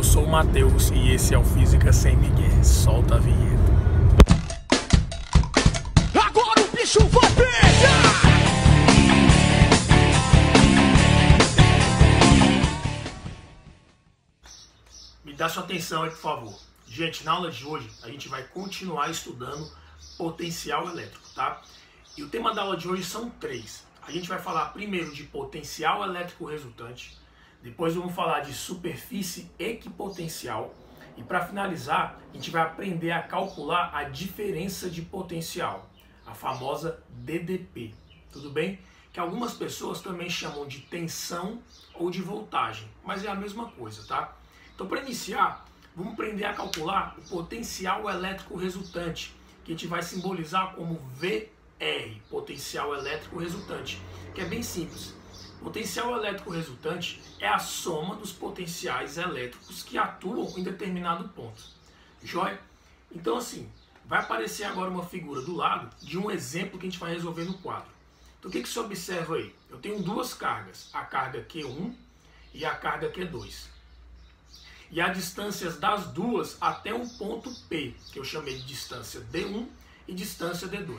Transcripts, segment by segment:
sou o Matheus e esse é o Física Sem Migué. Solta a vinheta. Agora o bicho vai pegar! Me dá sua atenção aí, por favor. Gente, na aula de hoje a gente vai continuar estudando potencial elétrico, tá? E o tema da aula de hoje são três. A gente vai falar primeiro de potencial elétrico resultante, depois vamos falar de superfície equipotencial e para finalizar a gente vai aprender a calcular a diferença de potencial, a famosa DDP, tudo bem? Que algumas pessoas também chamam de tensão ou de voltagem, mas é a mesma coisa, tá? Então, para iniciar, vamos aprender a calcular o potencial elétrico resultante, que a gente vai simbolizar como VR, potencial elétrico resultante, que é bem simples. Potencial elétrico resultante é a soma dos potenciais elétricos que atuam em determinado ponto. Joia? Então, assim, vai aparecer agora uma figura do lado de um exemplo que a gente vai resolver no quadro. Então, o que você observa aí? Eu tenho duas cargas, a carga Q1 e a carga Q2. E há distâncias das duas até um ponto P, que eu chamei de distância D1 e distância D2.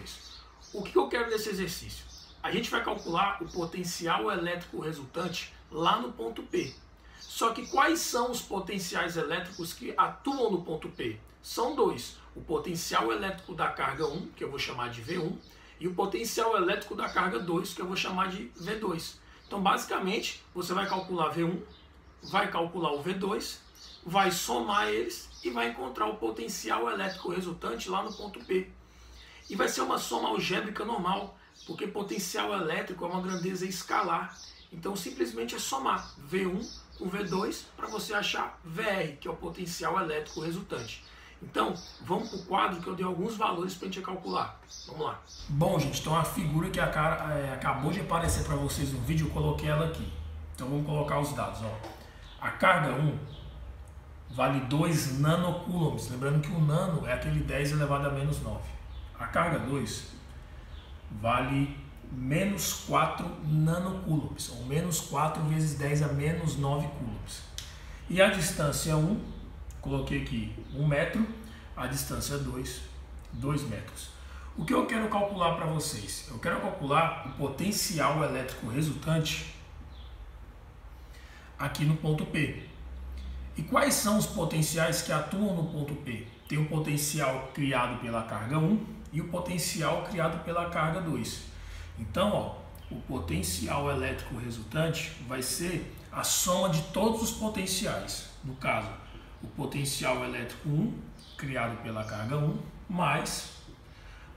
O que eu quero nesse exercício? A gente vai calcular o potencial elétrico resultante lá no ponto P. Só que quais são os potenciais elétricos que atuam no ponto P? São dois. O potencial elétrico da carga 1, que eu vou chamar de V1, e o potencial elétrico da carga 2, que eu vou chamar de V2. Então, basicamente, você vai calcular V1, vai calcular o V2, vai somar eles e vai encontrar o potencial elétrico resultante lá no ponto P. E vai ser uma soma algébrica normal, porque potencial elétrico é uma grandeza escalar. Então simplesmente é somar V1 com V2 para você achar VR, que é o potencial elétrico resultante. Então vamos para o quadro que eu dei alguns valores para a gente calcular. Vamos lá. Bom, gente, então a figura que acabou de aparecer para vocês no vídeo, eu coloquei ela aqui. Então vamos colocar os dados. Ó. A carga 1 vale 2 nanocoulombs. Lembrando que o nano é aquele 10 elevado a menos 9. A carga 2 vale menos 4 nanocoulombs, ou menos 4 vezes 10 a menos 9 coulombs. E a distância 1, coloquei aqui 1 metro, a distância 2, 2 metros. O que eu quero calcular para vocês? Eu quero calcular o potencial elétrico resultante aqui no ponto P. E quais são os potenciais que atuam no ponto P? Tem o potencial criado pela carga 1 e o potencial criado pela carga 2. Então, ó, o potencial elétrico resultante vai ser a soma de todos os potenciais. No caso, o potencial elétrico 1, criado pela carga 1, mais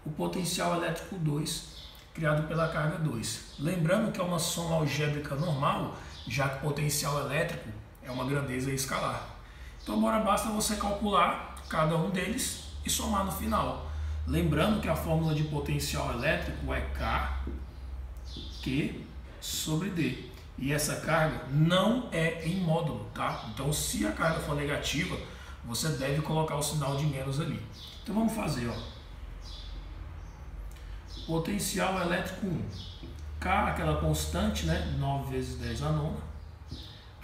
o potencial elétrico 2, criado pela carga 2. Lembrando que é uma soma algébrica normal, já que o potencial elétrico é uma grandeza escalar. Então agora basta você calcular cada um deles e somar no final. Lembrando que a fórmula de potencial elétrico é K, Q sobre D. E essa carga não é em módulo, tá? Então se a carga for negativa, você deve colocar o sinal de menos ali. Então vamos fazer, ó. Potencial elétrico 1. K, aquela constante, né? 9 vezes 10 a nona.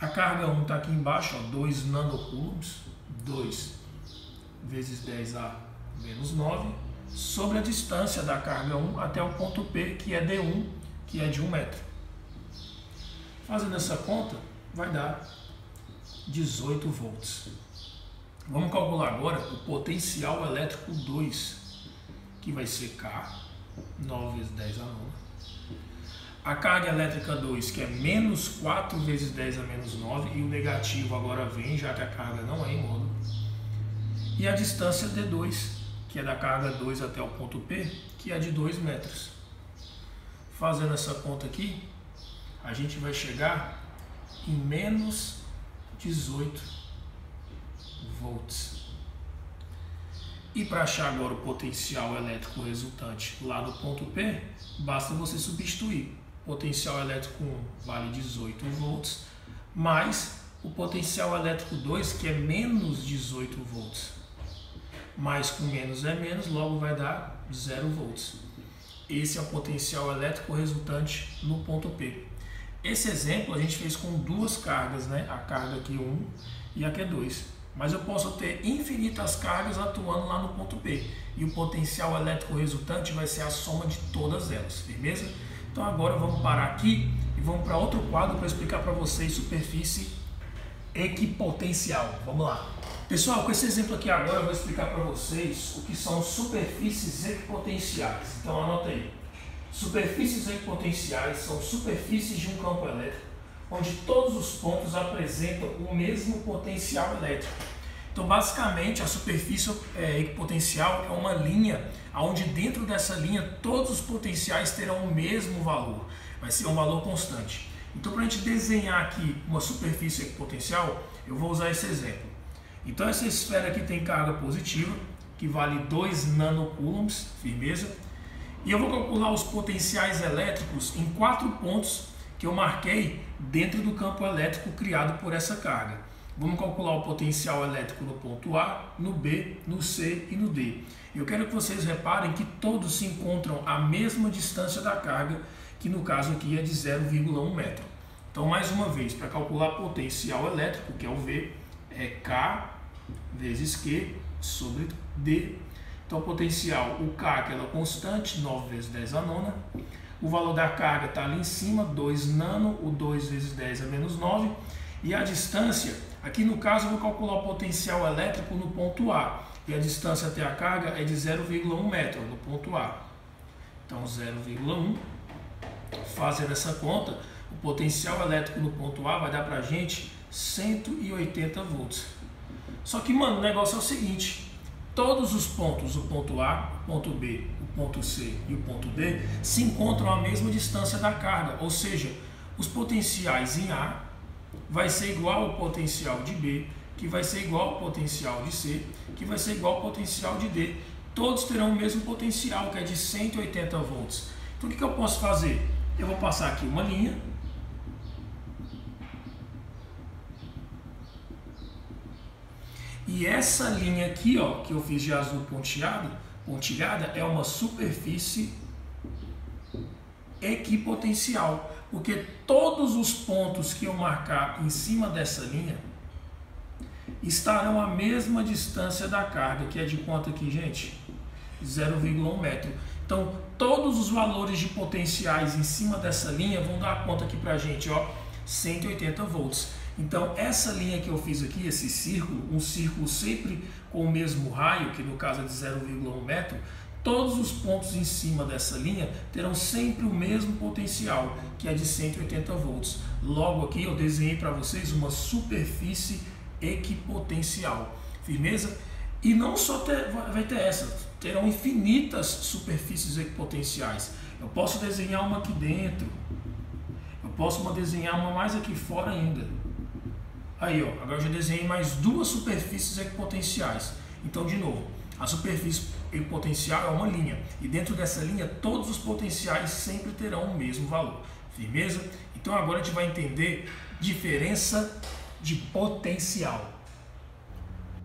A carga 1 está aqui embaixo, ó, 2 nanocoulombs, 2 vezes 10 a menos 9, sobre a distância da carga 1 até o ponto P, que é D1, que é de 1 metro. Fazendo essa conta, vai dar 18 volts. Vamos calcular agora o potencial elétrico 2, que vai ser K, 9 vezes 10 a nona. A carga elétrica 2, que é menos 4 vezes 10 a menos 9, e o negativo agora vem, já que a carga não é em módulo. E a distância D2, que é da carga 2 até o ponto P, que é de 2 metros. Fazendo essa conta aqui, a gente vai chegar em menos 18 volts. E para achar agora o potencial elétrico resultante lá do ponto P, basta você substituir. Potencial elétrico 1 vale 18 volts, mais o potencial elétrico 2, que é menos 18 volts. Mais com menos é menos, logo vai dar 0 volts. Esse é o potencial elétrico resultante no ponto P. esse exemplo a gente fez com duas cargas, né? A carga Q1 e a Q2. Mas eu posso ter infinitas cargas atuando lá no ponto B. E o potencial elétrico resultante vai ser a soma de todas elas, firmeza? Então agora vamos parar aqui e vamos para outro quadro para explicar para vocês superfície equipotencial. Vamos lá. Pessoal, com esse exemplo aqui agora eu vou explicar para vocês o que são superfícies equipotenciais. Então anota aí. Superfícies equipotenciais são superfícies de um campo elétrico onde todos os pontos apresentam o mesmo potencial elétrico. Então basicamente a superfície equipotencial é uma linha onde dentro dessa linha todos os potenciais terão o mesmo valor. Vai ser um valor constante. Então para a gente desenhar aqui uma superfície equipotencial, eu vou usar esse exemplo. Então essa esfera aqui tem carga positiva, que vale 2 nanocoulombs, firmeza. E eu vou calcular os potenciais elétricos em 4 pontos que eu marquei dentro do campo elétrico criado por essa carga. Vamos calcular o potencial elétrico no ponto A, no B, no C e no D. Eu quero que vocês reparem que todos se encontram à mesma distância da carga, que no caso aqui é de 0,1 metro. Então, mais uma vez, para calcular potencial elétrico, que é o V, é K vezes Q sobre D. Então, potencial, o K, aquela constante, 9 vezes 10 a nona. O valor da carga está ali em cima, 2 nano, o 2 vezes 10 é menos 9. E a distância, aqui no caso eu vou calcular o potencial elétrico no ponto A. E a distância até a carga é de 0,1 metro no ponto A. Então 0,1, fazendo essa conta, o potencial elétrico no ponto A vai dar pra gente 180 volts. Só que, mano, o negócio é o seguinte, todos os pontos, o ponto A, o ponto B, o ponto C e o ponto D, se encontram à mesma distância da carga, ou seja, os potenciais em A vai ser igual ao potencial de B, que vai ser igual ao potencial de C, que vai ser igual ao potencial de D. Todos terão o mesmo potencial, que é de 180 volts. Então o que eu posso fazer? Eu vou passar aqui uma linha. E essa linha aqui, ó, que eu fiz de azul pontilhada, é uma superfície equipotencial. Porque todos os pontos que eu marcar em cima dessa linha estarão à mesma distância da carga, que é de quanto aqui, gente? 0,1 metro. Então, todos os valores de potenciais em cima dessa linha vão dar conta aqui pra gente, ó, 180 volts. Então, essa linha que eu fiz aqui, esse círculo, um círculo sempre com o mesmo raio, que no caso é de 0,1 metro, todos os pontos em cima dessa linha terão sempre o mesmo potencial, que é de 180 volts. Logo aqui eu desenhei para vocês uma superfície equipotencial. Firmeza? E não só vai ter essa, terão infinitas superfícies equipotenciais. Eu posso desenhar uma aqui dentro, eu posso desenhar uma mais aqui fora ainda. Aí, ó, agora eu já desenhei mais 2 superfícies equipotenciais. Então, de novo, a superfície equipotencial é uma linha. E dentro dessa linha, todos os potenciais sempre terão o mesmo valor. Firmeza? Então, agora a gente vai entender diferença de potencial.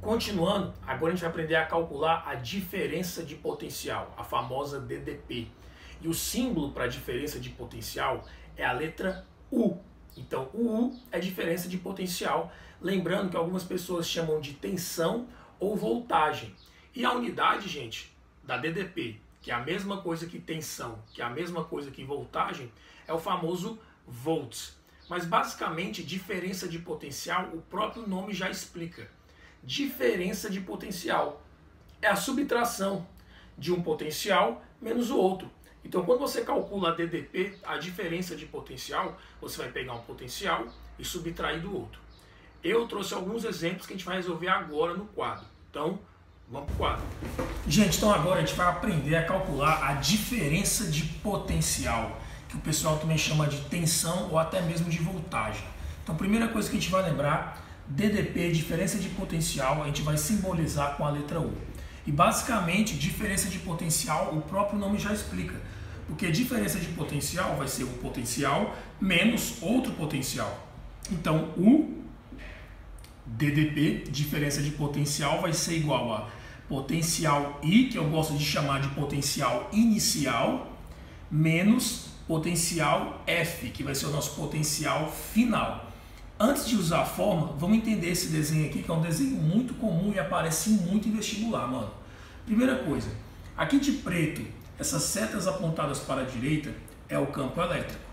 Continuando, agora a gente vai aprender a calcular a diferença de potencial, a famosa DDP. E o símbolo para a diferença de potencial é a letra U. Então, o U é diferença de potencial, lembrando que algumas pessoas chamam de tensão ou voltagem. E a unidade, gente, da DDP, que é a mesma coisa que tensão, que é a mesma coisa que voltagem, é o famoso volts. Mas basicamente, diferença de potencial, o próprio nome já explica. Diferença de potencial é a subtração de um potencial menos o outro. Então, quando você calcula a DDP, a diferença de potencial, você vai pegar um potencial e subtrair do outro. Eu trouxe alguns exemplos que a gente vai resolver agora no quadro. Então, vamos para o quadro. Gente, então agora a gente vai aprender a calcular a diferença de potencial, que o pessoal também chama de tensão ou até mesmo de voltagem. Então, a primeira coisa que a gente vai lembrar, DDP, diferença de potencial, a gente vai simbolizar com a letra U. E basicamente, diferença de potencial, o próprio nome já explica. Porque diferença de potencial vai ser um potencial menos outro potencial. Então, o DDP, diferença de potencial, vai ser igual a potencial I, que eu gosto de chamar de potencial inicial, menos potencial F, que vai ser o nosso potencial final. Antes de usar a fórmula, vamos entender esse desenho aqui, que é um desenho muito comum e aparece muito em vestibular, mano. Primeira coisa, aqui de preto, essas setas apontadas para a direita é o campo elétrico,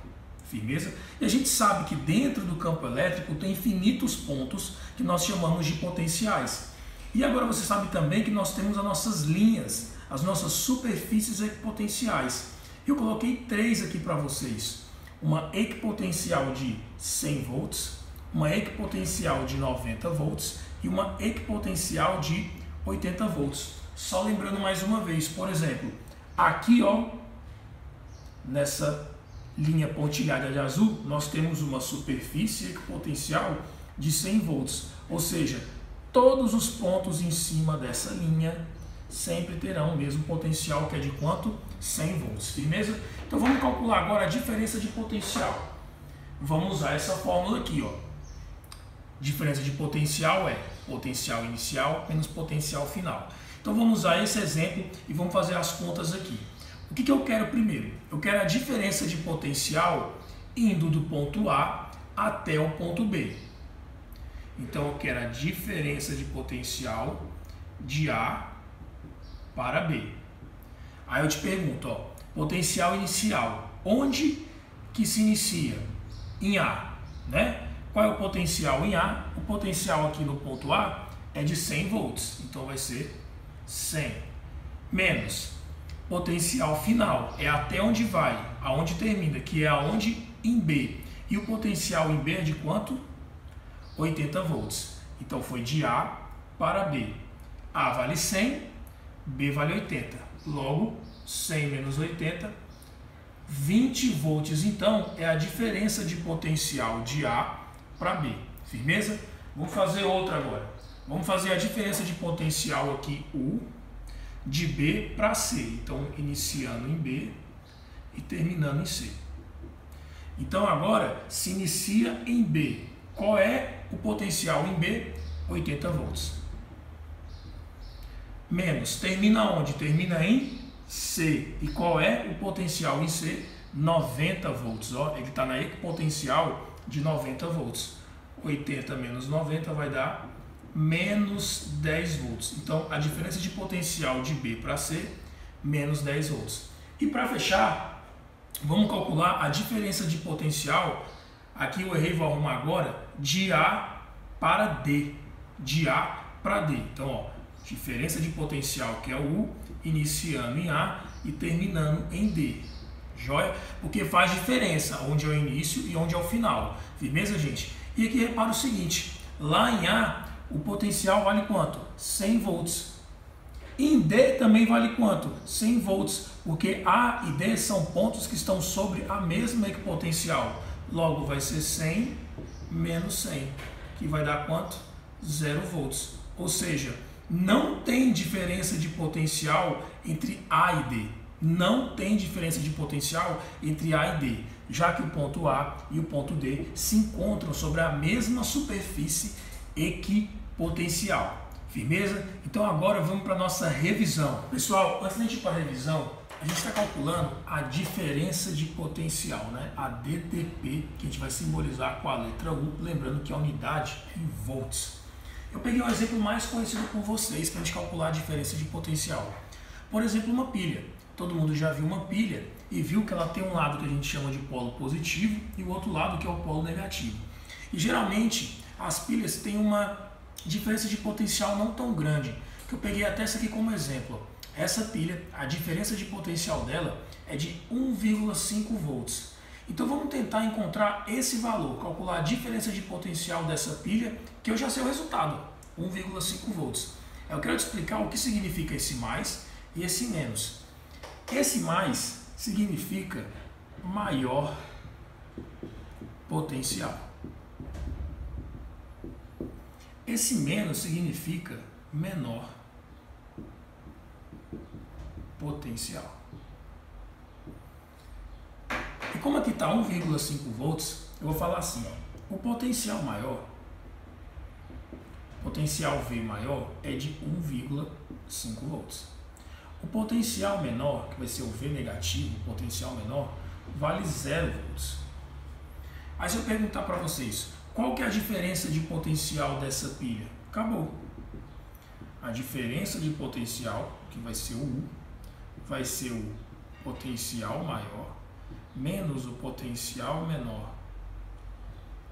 firmeza? E a gente sabe que dentro do campo elétrico tem infinitos pontos que nós chamamos de potenciais. E agora você sabe também que nós temos as nossas linhas, as nossas superfícies equipotenciais. Eu coloquei 3 aqui para vocês. Uma equipotencial de 100 volts, uma equipotencial de 90 volts e uma equipotencial de 80 volts. Só lembrando mais uma vez, por exemplo, aqui ó, nessa linha pontilhada de azul, nós temos uma superfície equipotencial de 100 volts, ou seja, todos os pontos em cima dessa linha sempre terão o mesmo potencial, que é de quanto? 100 volts, firmeza? Então vamos calcular agora a diferença de potencial. Vamos usar essa fórmula aqui, ó. Diferença de potencial é potencial inicial menos potencial final. Então vamos usar esse exemplo e vamos fazer as contas aqui. O que eu quero primeiro? Eu quero a diferença de potencial indo do ponto A até o ponto B. Então eu quero a diferença de potencial de A para B. Aí eu te pergunto, ó, potencial inicial, onde que se inicia? Em A, né? Qual é o potencial em A? O potencial aqui no ponto A é de 100 volts, então vai ser 100 menos potencial final, é até onde vai, aonde termina, que é aonde em B. E o potencial em B é de quanto? 80 volts. Então foi de A para B. A vale 100, B vale 80. Logo, 100 menos 80, 20 volts. Então, é a diferença de potencial de A para B. Firmeza? Vamos fazer outra agora. Vamos fazer a diferença de potencial aqui, U, de B para C. Então, iniciando em B e terminando em C. Então, agora, se inicia em B. Qual é o potencial em B? 80 volts. Menos, termina onde? Termina em C. E qual é o potencial em C? 90 volts. Ó, ele está na equipotencial de 90 volts. 80 menos 90 vai dar menos 10 volts. Então, a diferença de potencial de B para C, menos 10 volts. E para fechar, vamos calcular a diferença de potencial. Aqui eu errei, vou arrumar agora, de A para D. De A para D. Então, ó, diferença de potencial, que é o U, iniciando em A e terminando em D. Joia? Porque faz diferença onde é o início e onde é o final. Firmeza, gente? E aqui repara o seguinte, lá em A, o potencial vale quanto? 100 volts. Em D também vale quanto? 100 volts, porque A e D são pontos que estão sobre a mesma equipotencial. Logo, vai ser 100 menos 100, que vai dar quanto? 0 volts. Ou seja, não tem diferença de potencial entre A e D. Não tem diferença de potencial entre A e D, já que o ponto A e o ponto D se encontram sobre a mesma superfície equipotencial. Firmeza? Então agora vamos para a nossa revisão. Pessoal, antes de a gente ir para a revisão, a gente está calculando a diferença de potencial, né? A DTP, que a gente vai simbolizar com a letra U, lembrando que a unidade é em volts. Eu peguei um exemplo mais conhecido por vocês para a gente calcular a diferença de potencial. Por exemplo, uma pilha. Todo mundo já viu uma pilha e viu que ela tem um lado que a gente chama de polo positivo e o outro lado que é o polo negativo. E geralmente as pilhas têm uma diferença de potencial não tão grande, que eu peguei até essa aqui como exemplo. Essa pilha, a diferença de potencial dela é de 1,5 volts. Então vamos tentar encontrar esse valor, calcular a diferença de potencial dessa pilha, que eu já sei o resultado, 1,5 volts. Eu quero te explicar o que significa esse mais e esse menos. Esse mais significa maior potencial. Esse menos significa menor potencial. E como aqui está 1,5 volts, eu vou falar assim, ó, o potencial maior, potencial V maior é de 1,5 volts. O potencial menor, que vai ser o V negativo, o potencial menor, vale 0 volts. Aí se eu perguntar para vocês, qual que é a diferença de potencial dessa pilha? Acabou. A diferença de potencial, que vai ser o U, vai ser o potencial maior menos o potencial menor,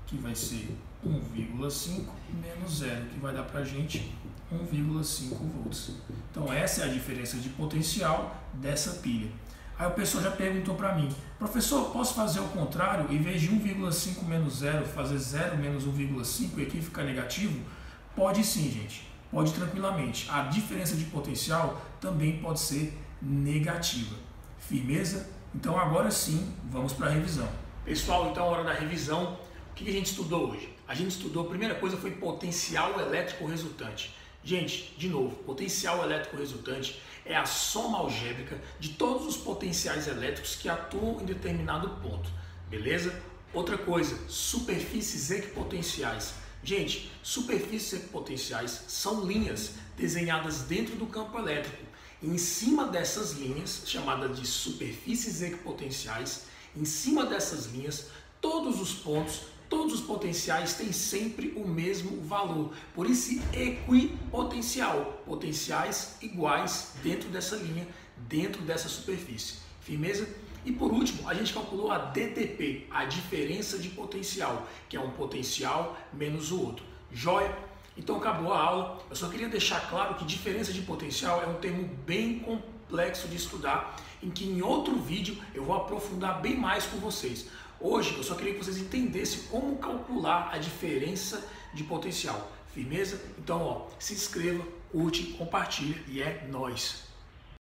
que vai ser 1,5 menos 0, que vai dar para a gente 1,5 volts. Então essa é a diferença de potencial dessa pilha. Aí o pessoal já perguntou para mim, professor, posso fazer o contrário? Em vez de 1,5 menos 0, fazer 0 menos 1,5 e aqui ficar negativo? Pode sim, gente. Pode tranquilamente. A diferença de potencial também pode ser negativa. Firmeza? Então agora sim, vamos para a revisão. Pessoal, então a hora da revisão. O que a gente estudou hoje? A gente estudou, a primeira coisa foi potencial elétrico resultante. Gente, de novo, potencial elétrico resultante é a soma algébrica de todos os potenciais elétricos que atuam em determinado ponto, beleza? Outra coisa, superfícies equipotenciais. Gente, superfícies equipotenciais são linhas desenhadas dentro do campo elétrico. E em cima dessas linhas, chamadas de superfícies equipotenciais, em cima dessas linhas, todos os pontos, todos os potenciais têm sempre o mesmo valor. Por isso, equipotencial, potenciais iguais dentro dessa linha, dentro dessa superfície. Firmeza? E por último, a gente calculou a DTP, a diferença de potencial, que é um potencial menos o outro. Joia? Então acabou a aula. Eu só queria deixar claro que diferença de potencial é um termo bem complexo de estudar, em que em outro vídeo eu vou aprofundar bem mais com vocês. Hoje eu só queria que vocês entendessem como calcular a diferença de potencial. Firmeza? Então, se inscreva, curte, compartilha e é nóis!